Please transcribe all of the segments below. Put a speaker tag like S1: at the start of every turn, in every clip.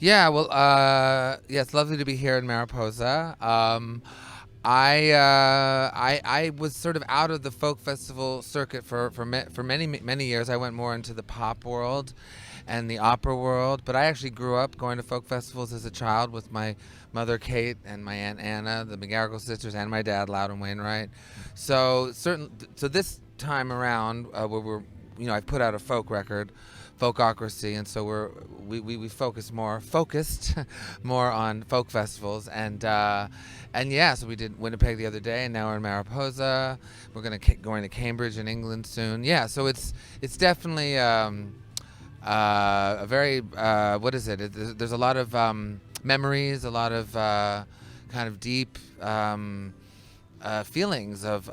S1: Yeah, well, yeah, it's lovely to be here in Mariposa. I was sort of out of the folk festival circuit for many years. I went more into the pop world and the opera world, but I actually grew up going to folk festivals as a child with my mother Kate and my aunt Anna, the McGarrigle sisters, and my dad Loudon Wainwright. So this time around, where I've put out a folk record, Folkocracy, and so we focused more on folk festivals, and yeah, so we did Winnipeg the other day, and now we're in Mariposa. We're going to Cambridge in England soon. Yeah, so it's definitely a very what is it? There's a lot of memories, a lot of kind of deep feelings of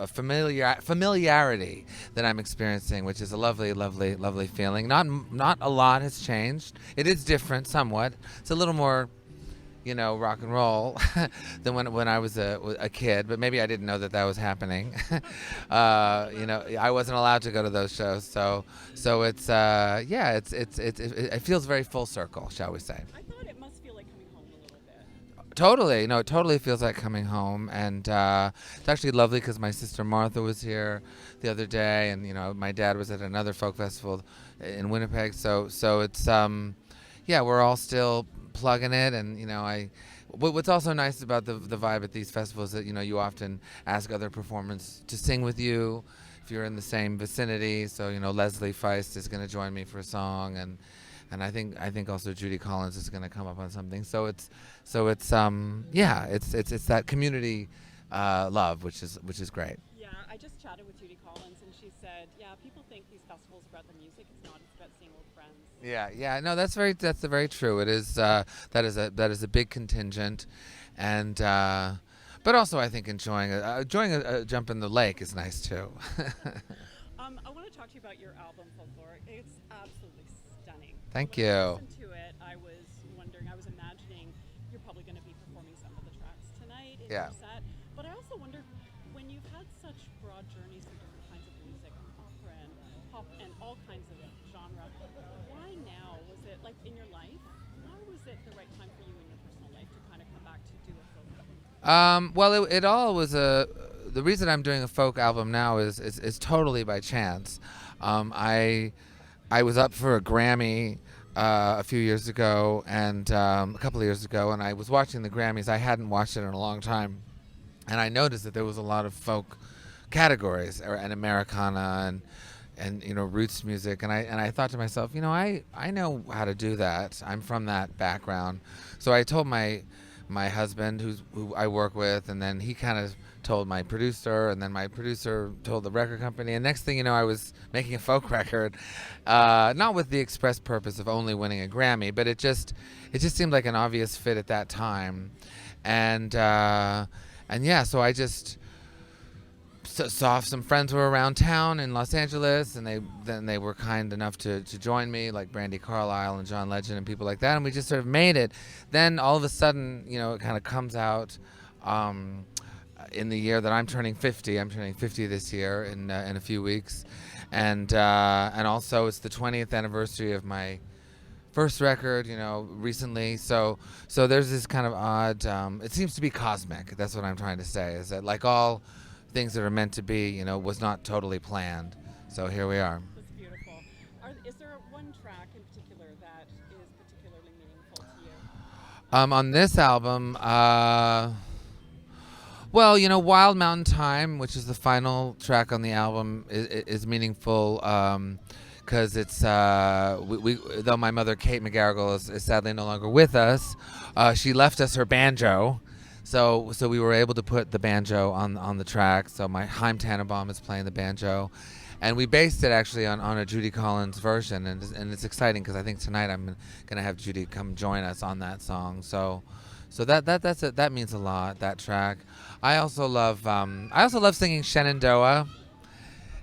S1: familiarity that I'm experiencing, which is a lovely, lovely, lovely feeling. Not a lot has changed. It is different somewhat. It's a little more, rock and roll than when I was a kid. But maybe I didn't know that was happening. I wasn't allowed to go to those shows, so it's yeah, it feels very full circle, shall we say?
S2: I thought it must feel like coming home a little bit.
S1: Totally. No, it totally feels like coming home. And it's actually lovely because my sister Martha was here the other day. And, my dad was at another folk festival in Winnipeg. So it's, yeah, we're all still plugging it. And, what's also nice about the vibe at these festivals that, you often ask other performers to sing with you if you're in the same vicinity. So, Leslie Feist is going to join me for a song. And I think also Judy Collins is going to come up on something. So it's yeah, it's that community love, which is great.
S2: Yeah, I just chatted with Judy Collins, and she said, yeah, people think these festivals are about the music. It's not. It's about seeing old friends.
S1: Yeah. No, that's very true. It is that is a big contingent, and but also I think enjoying a jump in the lake is nice too.
S2: I want to talk to you about your album, Folklore. It's absolutely stunning.
S1: Thank
S2: When I
S1: you.
S2: listened to it, I was wondering, I was imagining you're probably going to be performing some of the tracks tonight in
S1: Yeah.
S2: your set. But I also wondered, when you've had such broad journeys through different kinds of music, opera and pop and all kinds of genre, why now? Was it like in your life? Why was it the right time for you in your personal life to kind of come back to do a folk album?
S1: Well, it all was the reason I'm doing a folk album now is totally by chance. I was up for a Grammy a few years ago and a couple of years ago, and I was watching the Grammys. I hadn't watched it in a long time, and I noticed that there was a lot of folk categories and Americana and roots music, and I thought to myself, I know how to do that. I'm from that background, so I told my husband, who I work with, and then he kind of told my producer, and then my producer told the record company, and next thing you know, I was making a folk record, not with the express purpose of only winning a Grammy, but it just seemed like an obvious fit at that time, and yeah, so I just saw some friends were around town in Los Angeles, and they were kind enough to join me, like Brandy Carlisle and John Legend and people like that, and we just sort of made it. Then all of a sudden, it kind of comes out in the year that I'm turning 50. I'm turning 50 this year in a few weeks, and also it's the 20th anniversary of my first record, recently. So there's this kind of odd. It seems to be cosmic. That's what I'm trying to say. Is that like all things that are meant to be, was not totally planned. So here we are.
S2: That's beautiful. Is there one track in particular that is particularly meaningful to you?
S1: On this album, well, Wild Mountain Time, which is the final track on the album, is meaningful because it's though my mother Kate McGarrigle is sadly no longer with us, she left us her banjo. So we were able to put the banjo on the track. So my Haim Tannenbaum is playing the banjo, and we based it actually on a Judy Collins version, and it's exciting because I think tonight I'm gonna have Judy come join us on that song. So that means a lot, that track. I also love singing Shenandoah.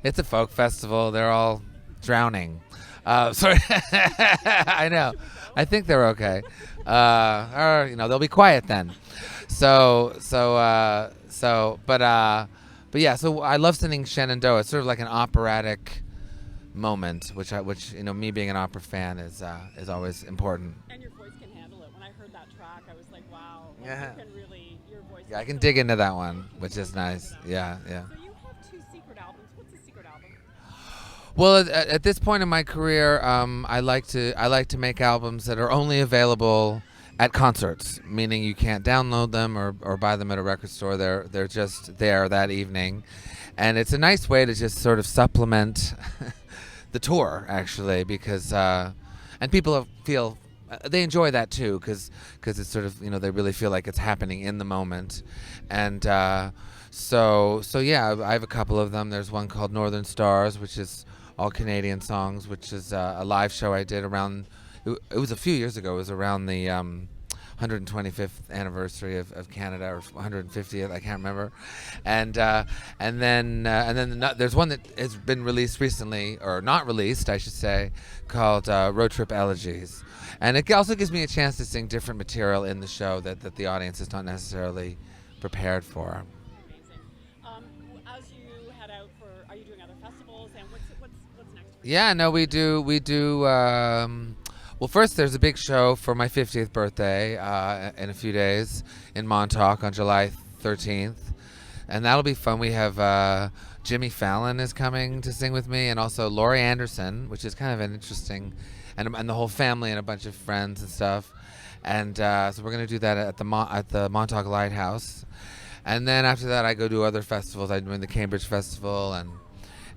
S1: It's a folk festival. They're all drowning. Sorry, I know. I think they're okay. Or they'll be quiet then. But yeah. So I love singing Shenandoah. It's sort of like an operatic moment, which me being an opera fan is always important.
S2: And your voice can handle it. When I heard that track, I was like, wow, like
S1: Yeah.
S2: you can really, your voice.
S1: Yeah, I
S2: is
S1: can
S2: so
S1: dig into that
S2: you
S1: one,
S2: can
S1: which is
S2: totally dig
S1: nice.
S2: it out.
S1: Yeah, yeah.
S2: So you have two secret albums. What's a secret album?
S1: Well, at this point in my career, I like to make albums that are only available at concerts, meaning you can't download them or buy them at a record store. They're just there that evening, and it's a nice way to just sort of supplement the tour, actually, because and people feel they enjoy that too, because it's sort of they really feel like it's happening in the moment, and so yeah, I have a couple of them. There's one called Northern Stars, which is all Canadian songs, which is a live show I did around. It was a few years ago. It was around the 125th anniversary of Canada, or 150th, I can't remember. And then there's one that has been released recently, or not released, I should say, called Road Trip Elegies. And it also gives me a chance to sing different material in the show that the audience is not necessarily prepared for.
S2: Amazing. As you head out for, are you doing other festivals? And what's next for you?
S1: Yeah, no, we do. Well, first there's a big show for my 50th birthday in a few days in Montauk on July 13th, and that'll be fun. We have Jimmy Fallon is coming to sing with me, and also Laurie Anderson, which is kind of an interesting, and the whole family and a bunch of friends and stuff. And so we're gonna do that at the Montauk Lighthouse, and then after that I go do other festivals. I'm doing the Cambridge Festival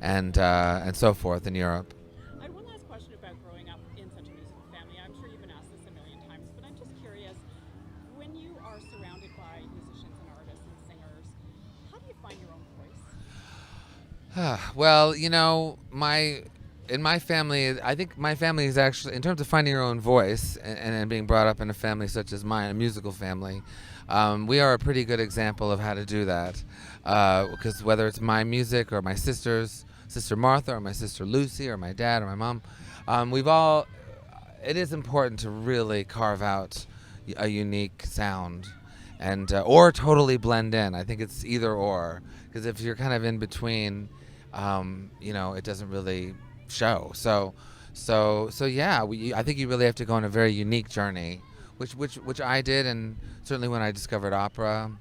S1: and so forth in Europe.
S2: I had one last question about growing up in such a musical family. I'm sure you've been asked this a million times, but I'm just curious. When you are surrounded by musicians and artists and singers, how do you find your own voice?
S1: Well, in my family, I think my family is actually, in terms of finding your own voice and being brought up in a family such as mine, a musical family, we are a pretty good example of how to do that. Because whether it's my music or my sister Martha or my sister Lucy or my dad or my mom, it is important to really carve out a unique sound and or totally blend in. I think it's either or, because if you're kind of in between, it doesn't really show. So yeah, I think you really have to go on a very unique journey, which I did, and certainly when I discovered opera,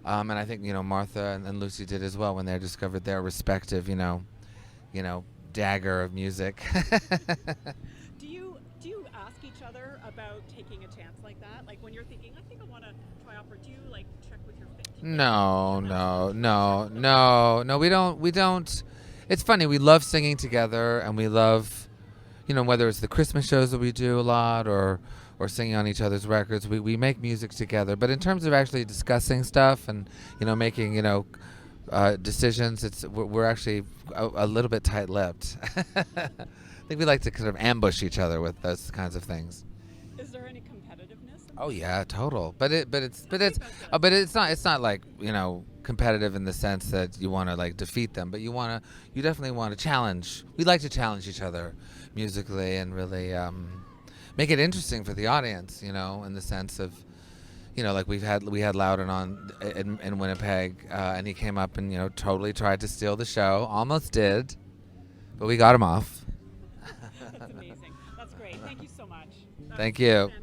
S1: and I think Martha and Lucy did as well when they discovered their respective dagger of music.
S2: Do you ask each other about taking a chance like that? Like when you're thinking, I think I want to try opera. Do you like check with your fit?
S1: No. We don't. It's funny. We love singing together, and we love, whether it's the Christmas shows that we do a lot, or singing on each other's records. We make music together. But in terms of actually discussing stuff and making decisions, we're actually a little bit tight-lipped. I think we like to kind of ambush each other with those kinds of things.
S2: Is there any competitiveness?
S1: Oh yeah, total. But it's not like competitive in the sense that you want to like defeat them, but you definitely want to challenge. We like to challenge each other musically and really make it interesting for the audience. In the sense of like we had Loudon on in Winnipeg, and he came up and totally tried to steal the show. Almost did, but we got him off.
S2: That's amazing. That's great. Thank you so much.
S1: Thank you.
S2: Fantastic.